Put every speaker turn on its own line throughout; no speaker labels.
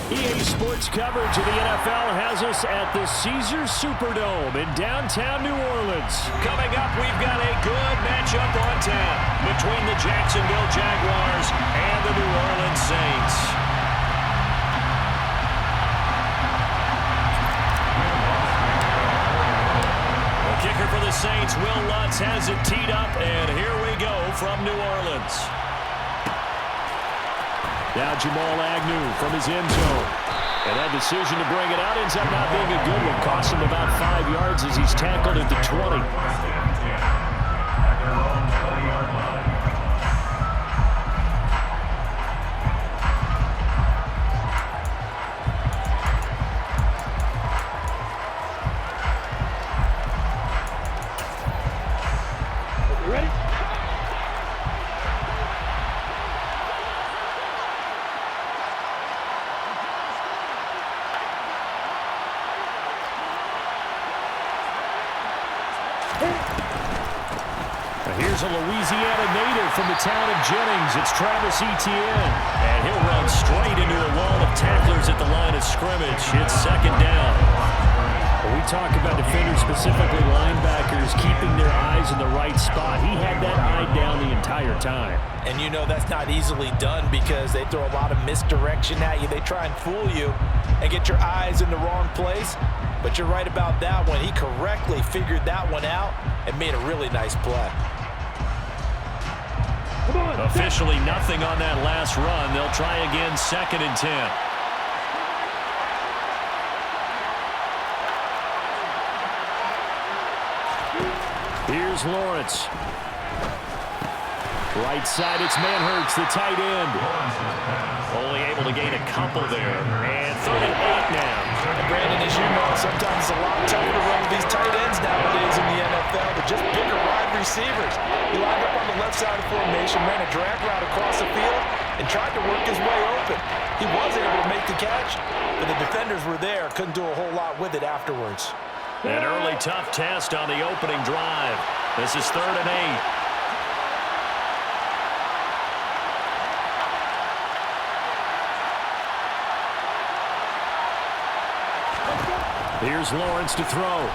EA Sports coverage of the NFL has us at the Caesars Superdome in downtown New Orleans.
Coming up, we've got a good matchup on tap between the Jacksonville Jaguars and the New Orleans Saints. The kicker for the Saints, Will Lutz, has it teed up, and here we go from New Orleans.
Now Jamal Agnew from his end zone. And that decision to bring it out ends up not being a good one. Cost him about 5 yards as he's tackled at the 20. Here's a Louisiana native from the town of Jennings. It's Travis Etienne. And he'll run straight into a wall of tacklers at the line of scrimmage. It's second down. When we talk about defenders, specifically linebackers, keeping their eyes in the right spot, he had that eye down the entire time.
And you know that's not easily done because they throw a lot of misdirection at you. They try and fool you and get your eyes in the wrong place. But you're right about that one. He correctly figured that one out and made a really nice play.
Officially nothing on that last run. They'll try again, 2nd and 10.
Here's Lawrence. Right side, it's Manhurts, the tight end.
Only able to gain a couple there. And 38 now.
And Brandon, as you know, sometimes it's a lot tougher to run with these tight ends nowadays in the NFL. They're just bigger wide receivers. He lined up on the left side of the formation, ran a drag route across the field, and tried to work his way open. He was able to make the catch, but the defenders were there, couldn't do a whole lot with it afterwards.
An early tough test on the opening drive. This is 3rd and 8.
Here's Lawrence to throw.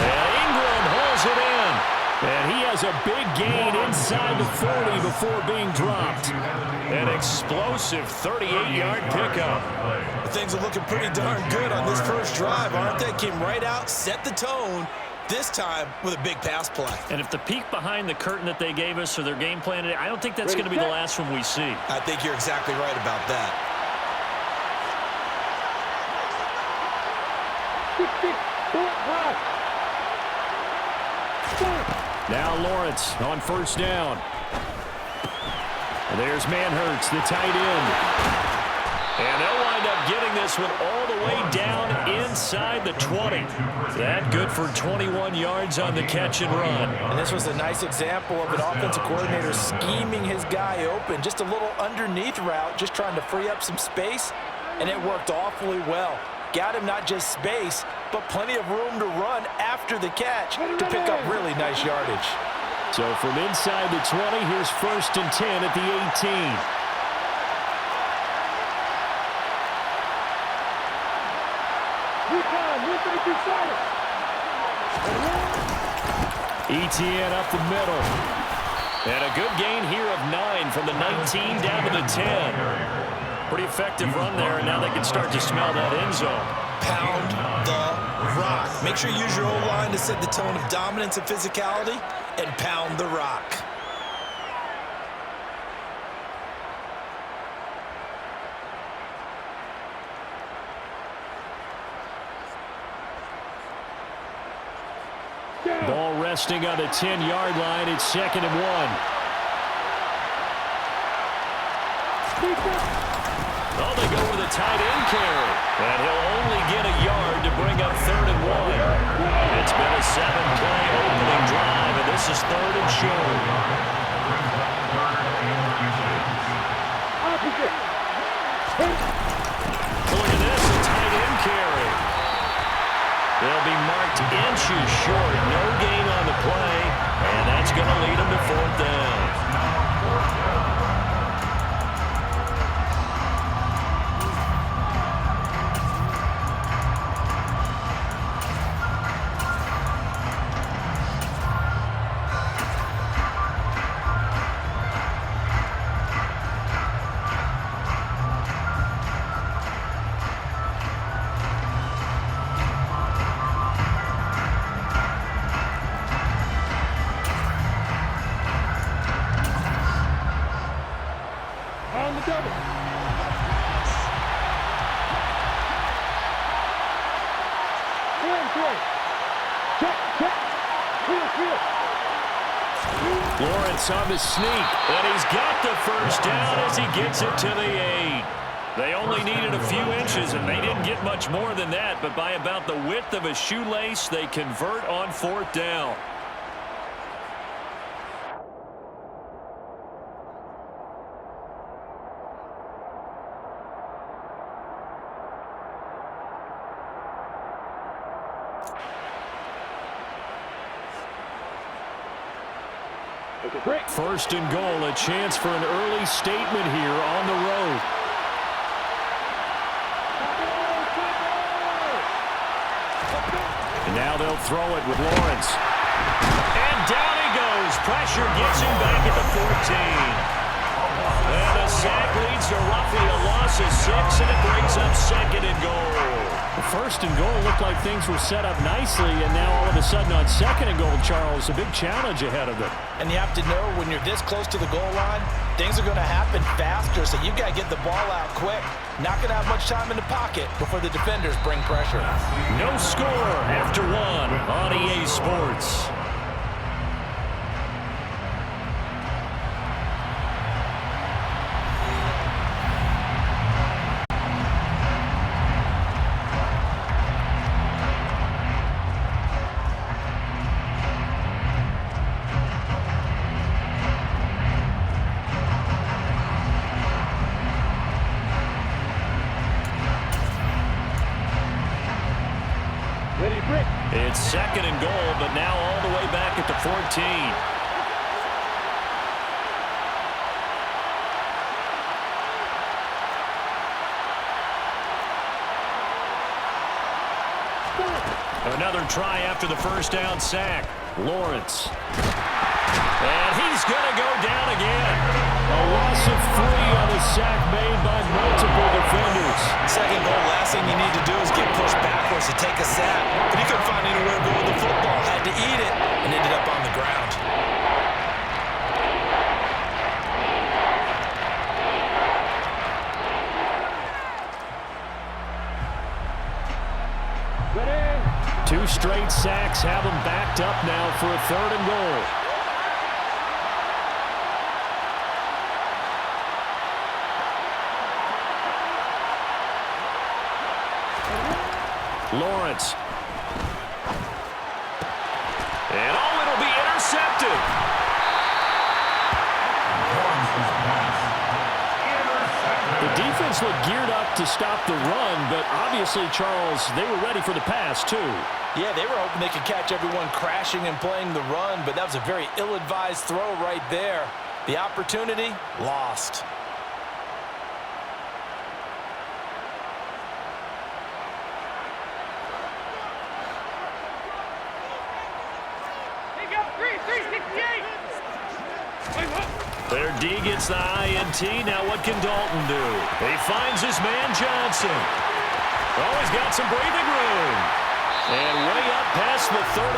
And Ingram hauls it in.
And he has a big gain inside the 40 before being dropped.
An explosive 38-yard pickup.
Things are looking pretty darn good on this first drive, aren't they? Came right out, set the tone, this time with a big pass play.
And if the peek behind the curtain that they gave us or their game plan, I don't think that's going to be the last one we see.
I think you're exactly right about that.
Now Lawrence on 1st down. And there's Manhurts, the tight end.
And they'll wind up getting this one all the way down inside the 20. That good for 21 yards on the catch and run.
And this was a nice example of an offensive coordinator scheming his guy open. Just a little underneath route, just trying to free up some space. And it worked awfully well. Got him not just space, but plenty of room to run after the catch to pick up really nice yardage.
So from inside the 20, here's 1st and 10 at the 18. Etienne up the middle.
And a good gain here of 9 from the 19 down to the 10. Pretty effective run there, and now they can start to smell that end zone.
Pound the rock. Make sure you use your O-line to set the tone of dominance and physicality, and pound the rock.
Ball resting on the 10-yard line. It's 2nd and 1.
Oh, they go with a tight end carry. And he'll only get a yard to bring up 3rd and 1. It's been a 7-play opening drive, and this is 3rd and short. Look at this, a tight end carry. They'll be marked inches short. No gain on the play, and that's going to lead them to 4th down.
Lawrence on the sneak, and he's got the first down as he gets it to the 8. They only needed a few inches, and they didn't get much more than that, but by about the width of a shoelace, they convert on 4th down. First and goal, a chance for an early statement here on the road. And now they'll throw it with Lawrence. And down he goes. Pressure gets him back at the 14. And the sack leads to roughly a loss of 6, and it brings up 2nd and goal. The first and goal looked like things were set up nicely, and now all of a sudden on 2nd and goal, Charles, a big challenge ahead of them.
And you have to know when you're this close to the goal line, things are going to happen faster, so you've got to get the ball out quick. Not going to have much time in the pocket before the defenders bring pressure.
No score after 1 on EA Sports. It's 2nd and goal, but now all the way back at the 14. Another try after the first down sack. Lawrence. And he's going to go down again. A loss of 3 on a sack made by multiple defenders.
2nd goal, last thing you need to do is get pushed backwards to take a sack. But he couldn't find anywhere to go with the football. Had to eat it and ended up on the ground.
Two straight sacks have them backed up now for a 3rd and goal. Lawrence. And it'll be intercepted. The defense looked geared up to stop the run, but obviously, Charles, they were ready for the pass, too.
Yeah, they were hoping they could catch everyone crashing and playing the run, but that was a very ill-advised throw right there. The opportunity, lost.
Their D gets the INT. Now what can Dalton do? He finds his man Johnson. Oh, he's got some breathing room. And way up past the 35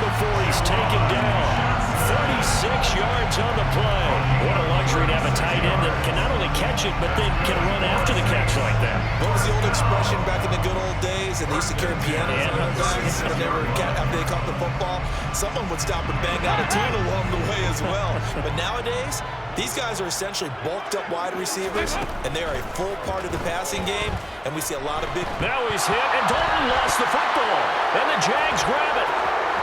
before he's taken down. 36 yards on the play. What a luxury to have a tight end that can not only catch it, but then can run after the catch like that.
What was the old expression back in the good old days? And they used to carry pianos on their backs after they caught the football. Someone would stop and bang out a tune along the way as well. But nowadays, these guys are essentially bulked up wide receivers, and they are a full part of the passing game, and we see a lot of big...
Now he's hit, and Dalton lost the football. And the Jags grab it.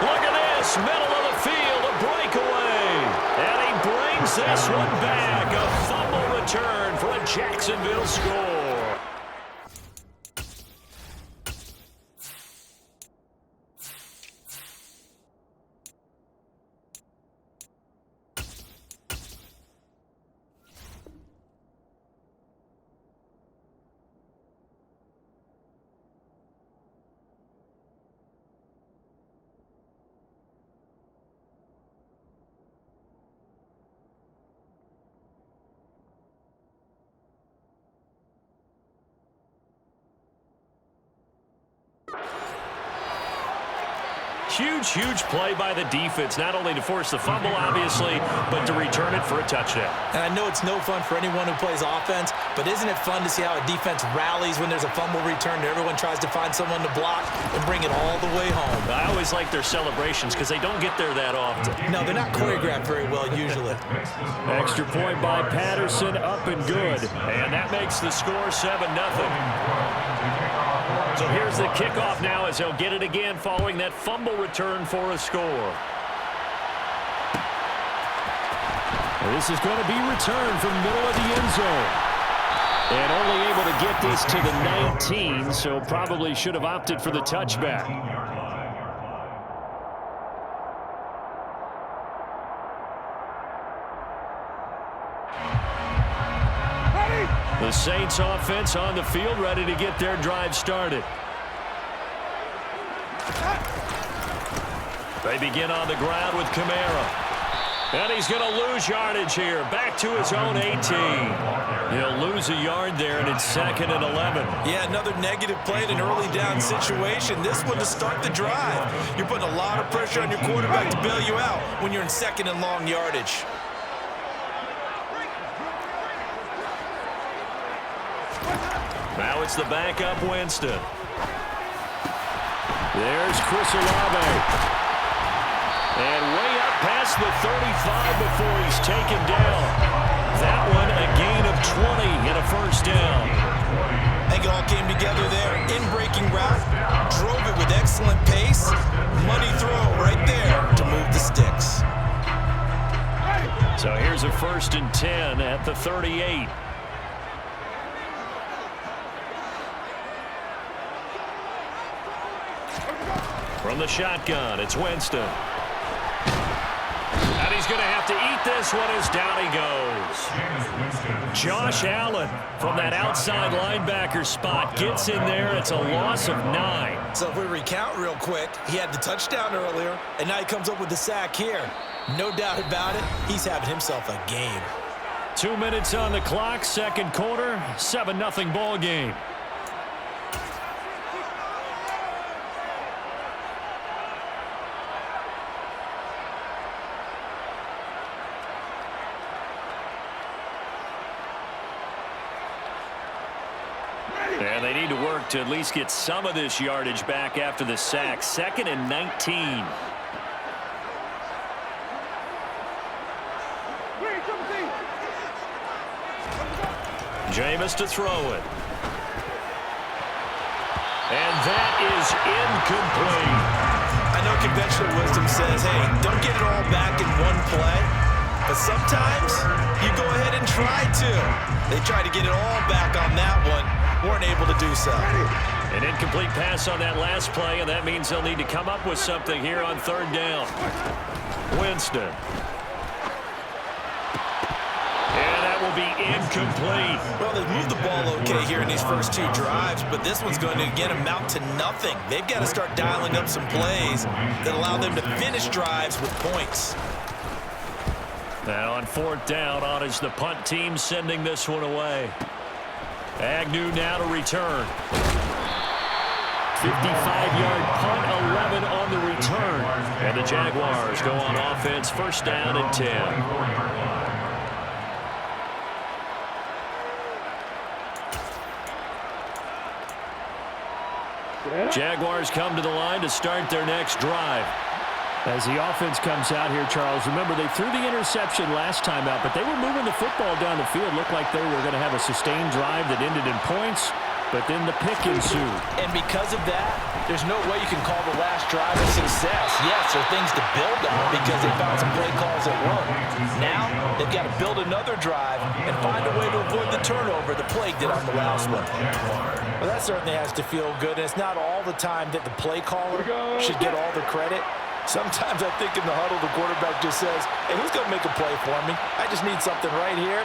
Look at this, middle of the field, a breakaway. And he brings this one back. A fumble return for a Jacksonville score.
Huge play by the defense, not only to force the fumble, obviously, but to return it for a touchdown.
And I know it's no fun for anyone who plays offense, but isn't it fun to see how a defense rallies when there's a fumble return and everyone tries to find someone to block and bring it all the way home?
I always like their celebrations because they don't get there that often.
No, they're not choreographed very well usually.
Extra point by Patterson, up and good.
And that makes the score 7-0. So here's the kickoff now as they'll get it again following that fumble return for a score.
This is going to be returned from middle of the end zone. And only able to get this to the 19, so probably should have opted for the touchback.
The Saints offense on the field, ready to get their drive started. They begin on the ground with Kamara. And he's going to lose yardage here. Back to his own 18. He'll lose a yard there, and it's 2nd and 11.
Yeah, another negative play in an early down situation. This one to start the drive. You're putting a lot of pressure on your quarterback to bail you out when you're in 2nd and long yardage.
Now it's the backup Winston.
There's Chris Olave.
And way up past the 35 before he's taken down. That one a gain of 20 and a first down.
I think it all came together there. In-breaking route, drove it with excellent pace. Money throw right there to move the sticks.
So here's a 1st and 10 at the 38. From the shotgun, it's Winston. And he's going to have to eat this one as down he goes. Josh Allen from that outside linebacker spot gets in there. It's a loss of 9.
So if we recount real quick, he had the touchdown earlier, and now he comes up with the sack here. No doubt about it, he's having himself a game.
2 minutes on the clock, 2nd quarter, 7-0 ball game.
And they need to work to at least get some of this yardage back after the sack. 2nd and 19. Jameis to throw it. And that is incomplete.
I know conventional wisdom says, hey, don't get it all back in one play. But sometimes you go ahead and try to. They tried to get it all back on that one. Weren't able to do so.
An incomplete pass on that last play, and that means they'll need to come up with something here on 3rd down. Winston. And that will be incomplete.
Well, they've moved the ball okay here in these first 2 drives, but this one's going to, again, amount to nothing. They've got to start dialing up some plays that allow them to finish drives with points.
Now on 4th down, on is the punt team sending this one away. Agnew now to return.
55-yard punt, 11 on the return.
And the Jaguars go on offense, 1st down and 10. Jaguars come to the line to start their next drive.
As the offense comes out here, Charles, remember they threw the interception last time out, but they were moving the football down the field. Looked like they were going to have a sustained drive that ended in points, but then the pick ensued.
And because of that, there's no way you can call the last drive a success. Yes, there are things to build on because they found some play calls that work. Now, they've got to build another drive and find a way to avoid the turnover the plague did on the last one. Well, that certainly has to feel good, and it's not all the time that the play caller should get all the credit. Sometimes I think in the huddle, the quarterback just says, hey, who's going to make a play for me? I just need something right here.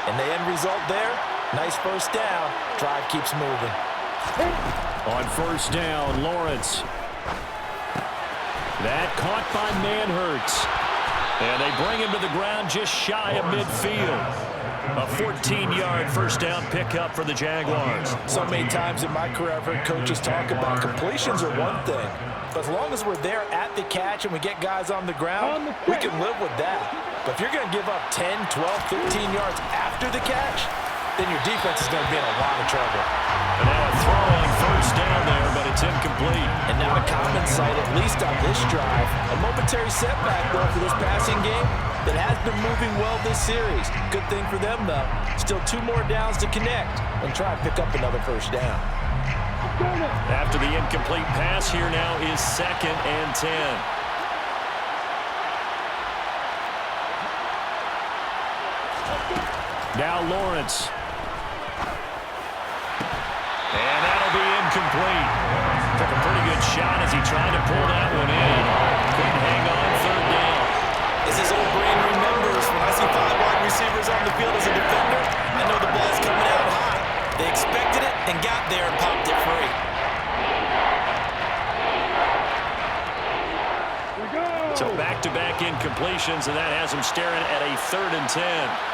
And the end result there, nice 1st down. Drive keeps moving.
On 1st down, Lawrence. That caught by Manhurts. And they bring him to the ground just shy of midfield. A 14-yard first down pickup for the Jaguars.
So many times in my career, I've heard coaches talk about completions are one thing, but as long as we're there at the catch and we get guys on the ground, we can live with that. But if you're going to give up 10, 12, 15 yards after the catch, then your defense is going to be in a lot of trouble.
And now a throw on first down there, but it's incomplete.
And not a common sight, at least on this drive. A momentary setback, though, for this passing game that has been moving well this series. Good thing for them, though. Still 2 more downs to connect and try and pick up another first down.
After the incomplete pass, here now is 2nd and 10. Now Lawrence. And that'll be incomplete. Took a pretty good shot as he tried to pull that one in. Couldn't hang on, 3rd down.
As his old brain remembers, when I see 5 wide receivers on the field as a defender, I know the ball's coming out high. They expected it and got there and popped it free.
So back-to-back incompletions, and that has him staring at a 3rd and 10.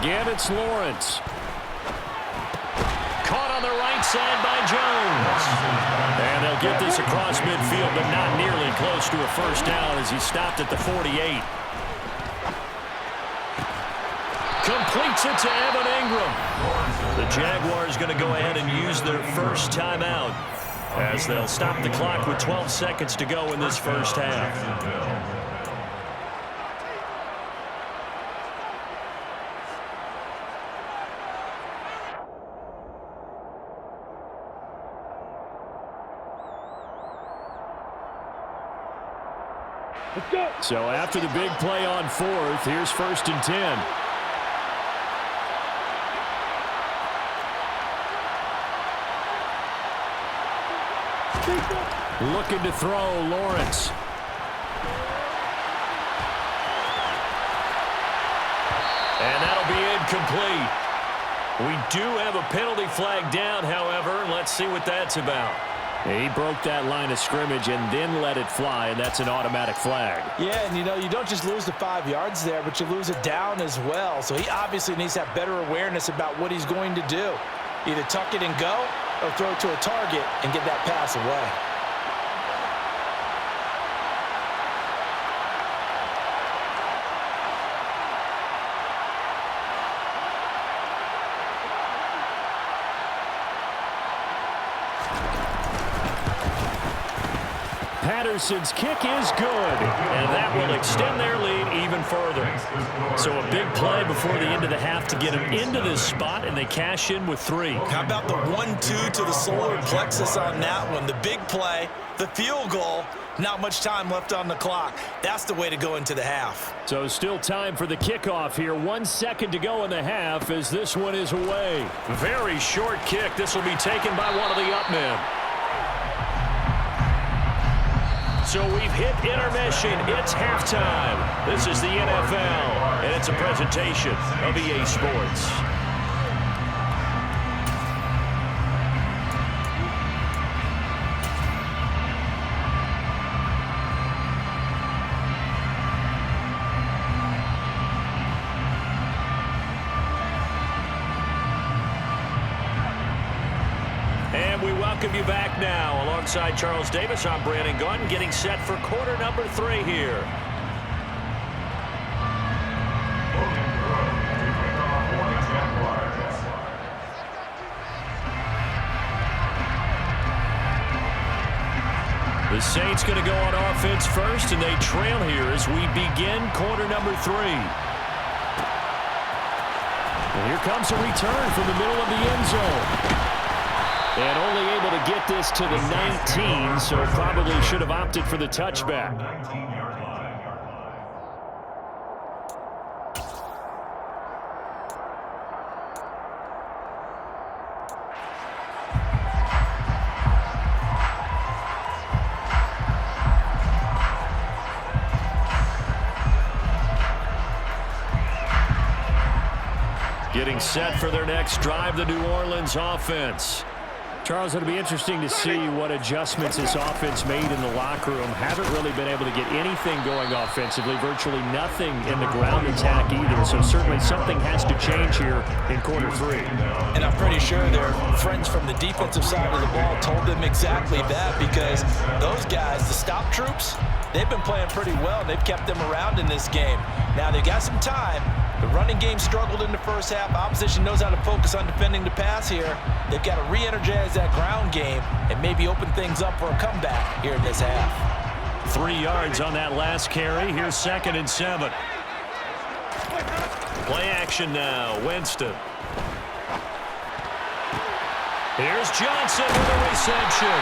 Again, it's Lawrence. Caught on the right side by Jones. And they'll get this across midfield, but not nearly close to a first down as he stopped at the 48. Completes it to Evan Ingram. The Jaguars going to go ahead and use their first timeout as they'll stop the clock with 12 seconds to go in this first half. So after the big play on 4th, here's 1st and 10. Looking to throw, Lawrence. And that'll be incomplete. We do have a penalty flag down, however. Let's see what that's about. He broke that line of scrimmage and then let it fly, and that's an automatic flag.
Yeah, and you don't just lose the 5 yards there, but you lose it down as well. So he obviously needs to have better awareness about what he's going to do. Either tuck it and go or throw it to a target and get that pass away.
Patterson's kick is good, and that will extend their lead even further. So a big play before the end of the half to get them into this spot, and they cash in with 3.
How about the 1-2 to the solar plexus on that one? The big play, the field goal, not much time left on the clock. That's the way to go into the half.
So still time for the kickoff here. 1 second to go in the half as this one is away. Very short kick. This will be taken by one of the up men. So we've hit intermission. It's halftime. This is the NFL, and it's a presentation of EA Sports. And we welcome you back now. Alongside Charles Davis, I'm Brandon Gaudin, getting set for quarter number 3 here. The Saints going to go on offense first, and they trail here as we begin quarter number 3. And here comes a return from the middle of the end zone. And only able to get this to the 19, so probably should have opted for the touchback. Getting set for their next drive, the New Orleans offense. Charles, it'll be interesting to see what adjustments this offense made in the locker room. Haven't really been able to get anything going offensively, virtually nothing in the ground attack either. So certainly something has to change here in quarter 3.
And I'm pretty sure their friends from the defensive side of the ball told them exactly that, because those guys, the stop troops, they've been playing pretty well. They've kept them around in this game. Now they've got some time. The running game struggled in the first half. Opposition knows how to focus on defending the pass here. They've got to re-energize that ground game and maybe open things up for a comeback here in this half.
3 yards on that last carry. Here's 2nd and 7.
Play action now. Winston. Here's Johnson with a reception.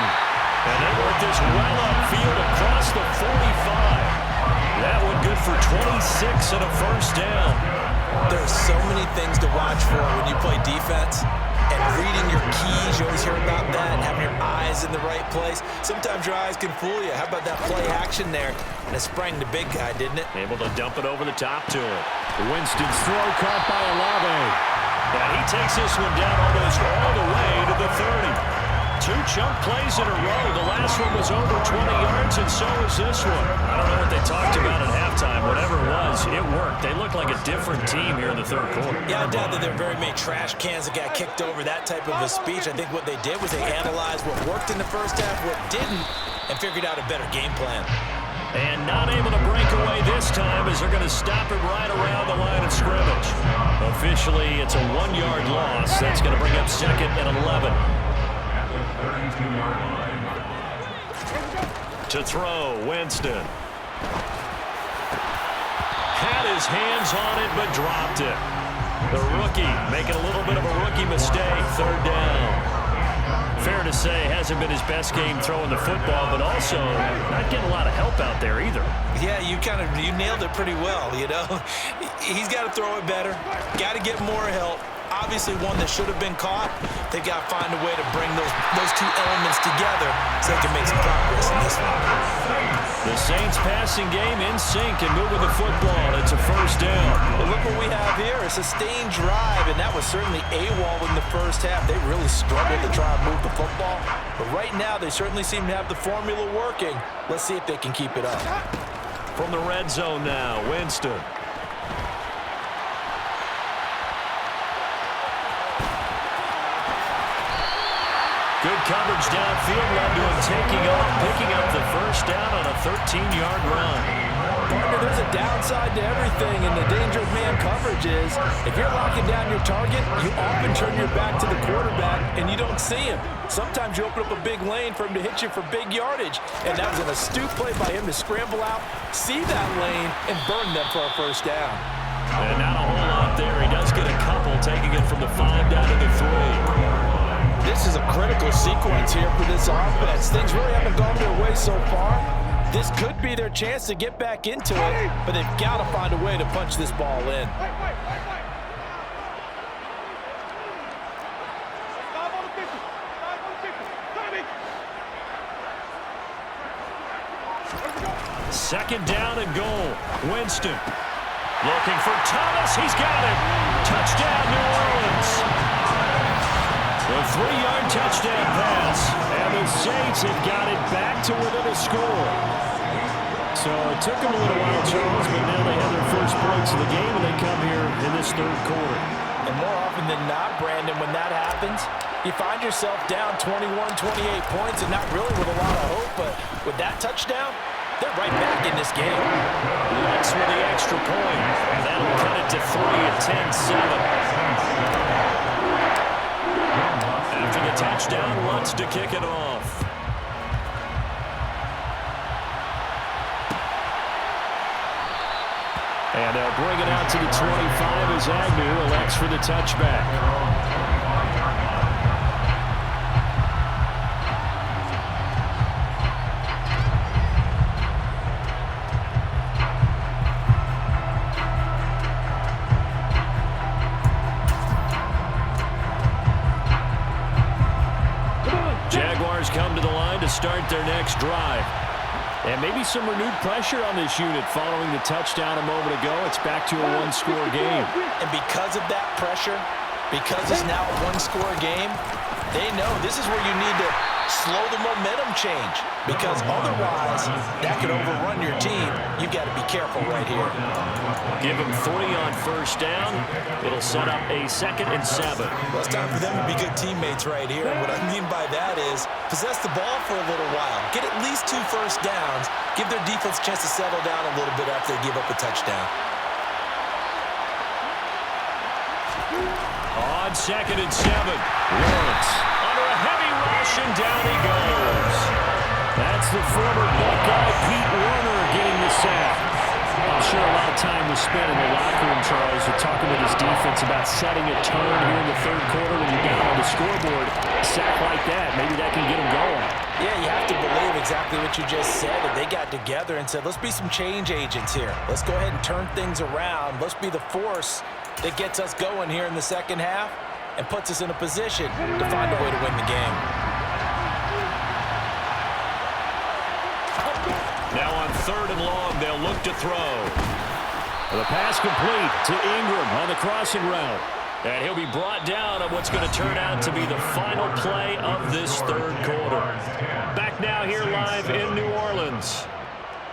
And they work this well upfield across the 45. That one good for 26 and a first down.
There's so many things to watch for when you play defense. And reading your keys, you always hear about that, having your eyes in the right place. Sometimes your eyes can fool you. How about that play action there? And it sprang the big guy, didn't it?
Able to dump it over the top to him.
Winston's throw caught by Olave.
And he takes this one down almost all the way to the 30. 2 chunk plays in a row. The last one was over 20 yards, and so was this one. I don't know what they talked about at halftime. Whatever it was, it worked. They look like a different team here in the 3rd quarter.
Yeah, I doubt that there are very many trash cans that got kicked over, that type of a speech. I think what they did was they analyzed what worked in the first half, what didn't, and figured out a better game plan.
And not able to break away this time as they're going to stop it right around the line of scrimmage. Officially, it's a 1-yard loss. That's going to bring up 2nd and 11. To throw, Winston. Had his hands on it, but dropped it. The rookie making a little bit of a rookie mistake. 3rd down. Fair to say, hasn't been his best game throwing the football, but also not getting a lot of help out there either.
Yeah, you nailed it pretty well, you know. He's got to throw it better. Got to get more help. Obviously one that should have been caught. They've got to find a way to bring those 2 elements together so they can make some progress in this one.
The Saints passing game in sync and moving the football. It's a 1st down.
But look what we have here, a sustained drive, and that was certainly AWOL in the first half. They really struggled to try and move the football. But right now, they certainly seem to have the formula working. Let's see if they can keep it up.
From the red zone now, Winston. Good coverage downfield led to him taking off, picking up the 1st down on a 13-yard run.
Partner, there's a downside to everything, and the danger of man coverage is if you're locking down your target, you often turn your back to the quarterback and you don't see him. Sometimes you open up a big lane for him to hit you for big yardage, and that was an astute play by him to scramble out, see that lane, and burn them for a 1st down.
And not a whole lot there. He does get a couple, taking it from the 5 down to the 3.
This is a critical sequence here for this offense. Things really haven't gone their way so far. This could be their chance to get back into it, but they've got to find a way to punch this ball in.
Second down and goal. Winston looking for Thomas. He's got it. Touchdown, New Orleans. A 3-yard touchdown pass, and the Saints have got it back to within a score.
So it took them a little while, Charles, but now they have their first points of the game, and they come here in this 3rd quarter.
And more often than not, Brandon, when that happens, you find yourself down 21, 28 points, and not really with a lot of hope, but with that touchdown, they're right back in this game.
Lutz with the extra point, and that'll cut it to 3 at 10-7. After the touchdown, Lutz to kick it off.
And they'll bring it out to the 25 as Agnew elects for the touchback. Jaguars come to the line to start their next drive. And maybe some renewed pressure on this unit following the touchdown a moment ago. It's back to a 1-score game.
And because of that pressure, because it's now a 1-score game, They know this is where you need to slow the momentum change, because otherwise that could overrun your team. You've got to be careful right here.
Give them 3 on first down. It'll set up a 2nd and 7.
Well, it's time for them to be good teammates right here. And what I mean by that is possess the ball for a little while. Get at least 2 first downs. Give their defense a chance to settle down a little bit after they give up a touchdown.
On 2nd and 7, Lawrence under a heavy rush, and down he goes. That's the former Buckeye Pete Werner getting the sack. I'm sure a lot of time was spent in the locker room, Charles, with talking with his defense about setting a tone here in the 3rd quarter when you're down on the scoreboard. A sack like that, maybe that can get him going.
Yeah, you have to believe exactly what you just said. That they got together and said, let's be some change agents here. Let's go ahead and turn things around. Let's be the force that gets us going here in the 2nd half and puts us in a position to find a way to win the game.
Now on 3rd and long, they'll look to throw. The pass complete to Ingram on the crossing route. And he'll be brought down on what's going to turn out to be the final play of this 3rd quarter. Back now here live in New Orleans.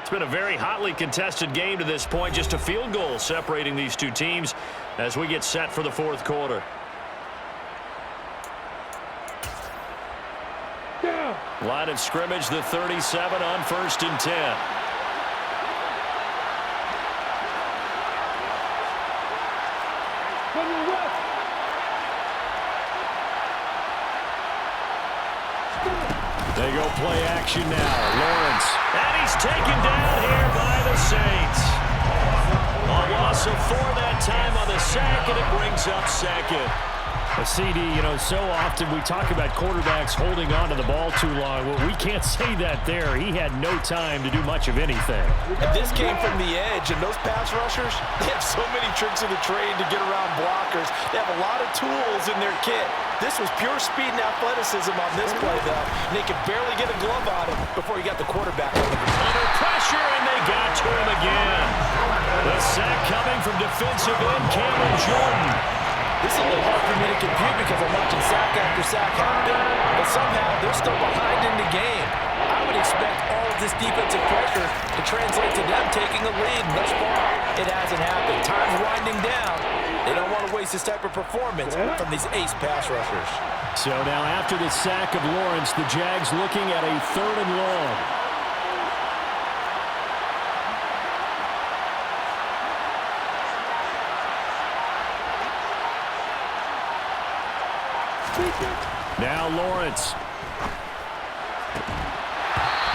It's been a very hotly contested game to this point. Just a field goal separating these two teams as we get set for the 4th quarter. Line of scrimmage, the 37 on 1st and 10. They go play action now. Lawrence. And he's taken down here by the Saints. A loss of 4 that time on the sack, and it brings up 2nd. A CD, you know, so often we talk about quarterbacks holding on to the ball too long. Well, we can't say that there. He had no time to do much of anything.
And this came from the edge, and those pass rushers, they have so many tricks of the trade to get around blockers. They have a lot of tools in their kit. This was pure speed and athleticism on this play, though. And they could barely get a glove on him before he got the quarterback on the ground.
Under pressure, and they got to him again. The sack coming from defensive end Cameron Jordan.
This is a little hard for me to compute because I'm watching sack after sack happen, but somehow they're still behind in the game. I would expect all of this defensive pressure to translate to them taking a lead, and thus far, it hasn't happened. Time's winding down. They don't want to waste this type of performance from these ace pass rushers.
So now after the sack of Lawrence, the Jags looking at a 3rd and long. Now Lawrence.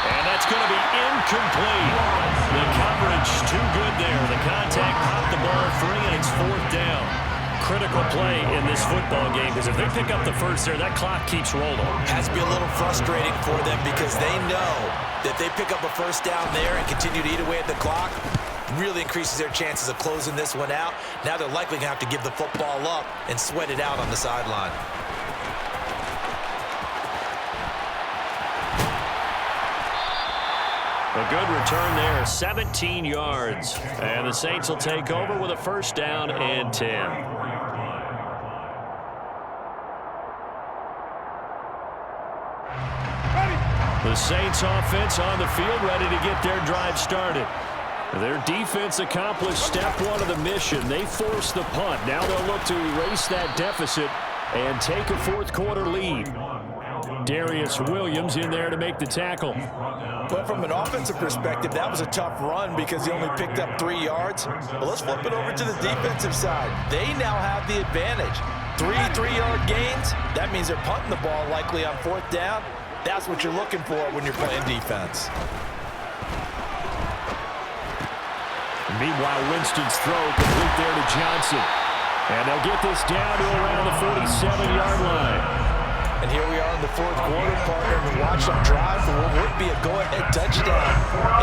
And that's going to be incomplete. The coverage too good there. The contact popped the ball free, and it's 4th down. Critical play in this football game, because if they pick up the first there, that clock keeps rolling.
Has to be a little frustrating for them because they know that they pick up a first down there and continue to eat away at the clock, really increases their chances of closing this one out. Now they're likely going to have to give the football up and sweat it out on the sideline.
A good return there, 17 yards. And the Saints will take over with a 1st down and 10. The Saints offense on the field, ready to get their drive started. Their defense accomplished step 1 of the mission. They forced the punt. Now they'll look to erase that deficit and take a 4th quarter lead. Darius Williams in there to make the tackle.
But from an offensive perspective, that was a tough run because he only picked up 3 yards. But let's flip it over to the defensive side. They now have the advantage. 3 3-yard gains. That means they're punting the ball likely on 4th down. That's what you're looking for when you're playing defense.
Meanwhile, Winston's throw complete there to Johnson. And they'll get this down to around the 47-yard line.
And here we are in the 4th quarter, partner, and watch them drive for what would be a go-ahead touchdown.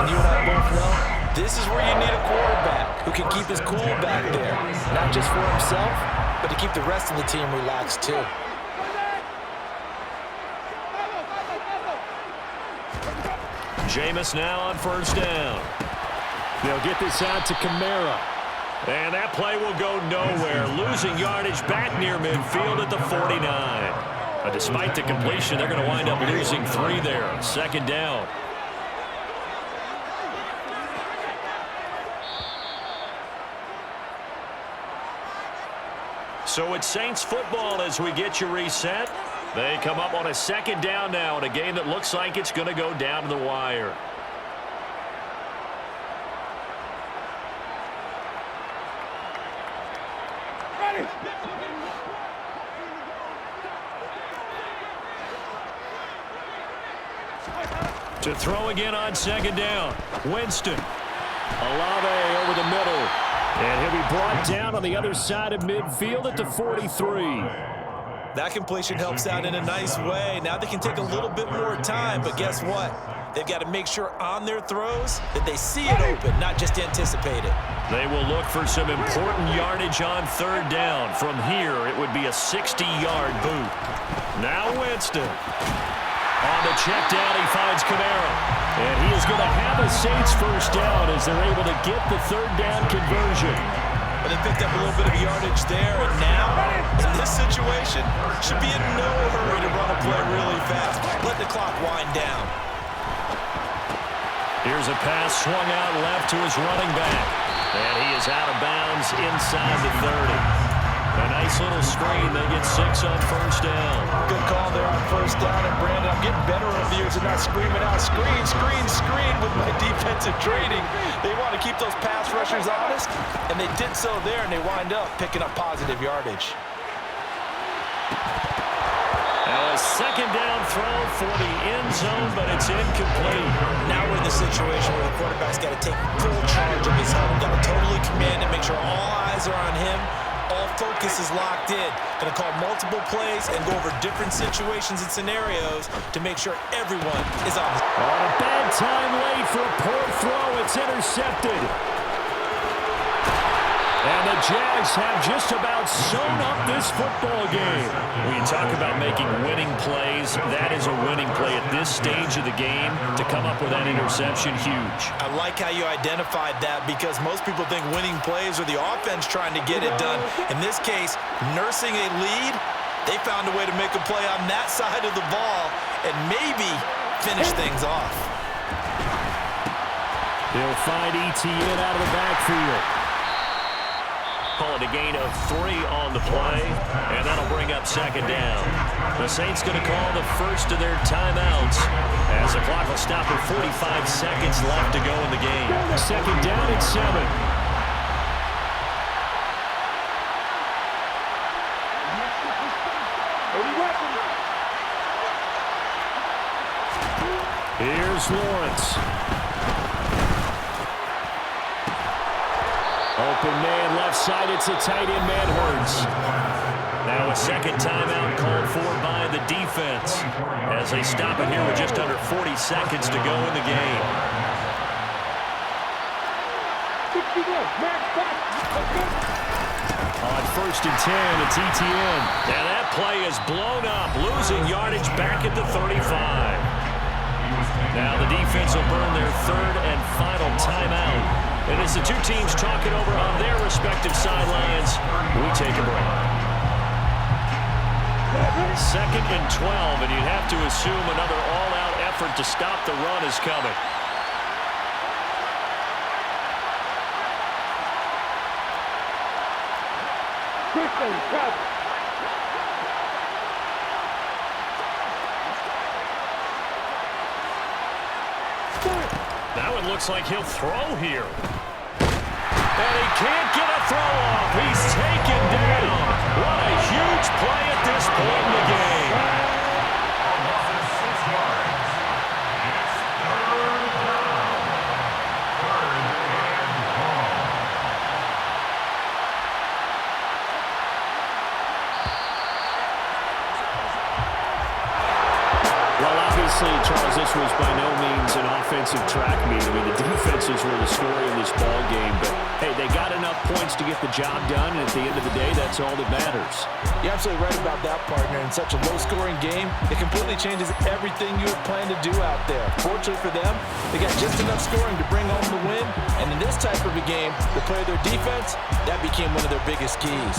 And you and I both know this is where you need a quarterback who can keep his cool back there, not just for himself, but to keep the rest of the team relaxed too.
Jameis now on 1st down. They'll get this out to Kamara. And that play will go nowhere. Losing yardage back near midfield at the 49. Despite the completion, they're going to wind up losing 3 there. Second down. So it's Saints football as we get you reset. They come up on a second down now in a game that looks like it's going to go down to the wire. To throw again on second down. Winston. Olave over the middle. And he'll be brought down on the other side of midfield at the 43.
That completion helps out in a nice way. Now they can take a little bit more time, but guess what? They've got to make sure on their throws that they see it open, not just anticipate it.
They will look for some important yardage on third down. From here, it would be a 60-yard boot. Now Winston. On the check down, he finds Kamara. And he is going to have a Saints first down as they're able to get the third down conversion.
But they picked up a little bit of yardage there, and now, in this situation, should be in no hurry to run a play really fast. Let the clock wind down.
Here's a pass swung out left to his running back. And he is out of bounds inside the 30. A nice little screen. They get 6 on first down.
Good call there on first down. And Brandon, I'm getting better reviews and not screaming out, screen, screen, screen with my defensive training. They want to keep those pass rushers honest, and they did so there, and they wind up picking up positive yardage.
Now a second down throw for the end zone, but it's incomplete.
Now we're in the situation where the quarterback's got to take full charge of his helmet, got to totally command it, make sure all eyes are on him. All focus is locked in. Going to call multiple plays and go over different situations and scenarios to make sure everyone is on.
On a bad time late for a poor throw. It's intercepted. And the Jags have just about sewn up this football game. When you talk about making winning plays, that is a winning play at this stage of the game. To come up with that interception, huge.
I like how you identified that because most people think winning plays are the offense trying to get it done. In this case, nursing a lead, they found a way to make a play on that side of the ball and maybe finish things off.
They'll find ETN out of the backfield. Call it a gain of 3 on the play, and that'll bring up second down. The Saints going to call the first of their timeouts as the clock will stop with 45 seconds left to go in the game. Second down at 7. Here's Lawrence. Open man left side, it's a tight end, man Hurts. Now a second timeout called for by the defense as they stop it here with just under 40 seconds to go in the game. On first and 10, it's ETN. And that play is blown up, losing yardage back at the 35. Now the defense will burn their third and final timeout. And as the two teams talk it over on their respective sidelines, we take a break. Second and 12, and you'd have to assume another all-out effort to stop the run is coming. Now it looks like he'll throw here. And he can't get a throw off. He's taken down. What a huge play at this point in the game. Charles, this was by no means an offensive track meet. I mean, the defenses were the story of this ball game. But, hey, they got enough points to get the job done, and at the end of the day, that's all that matters.
You're absolutely right about that, partner. In such a low-scoring game, it completely changes everything you had planned to do out there. Fortunately for them, they got just enough scoring to bring home the win. And in this type of a game, the play of their defense, that became one of their biggest keys.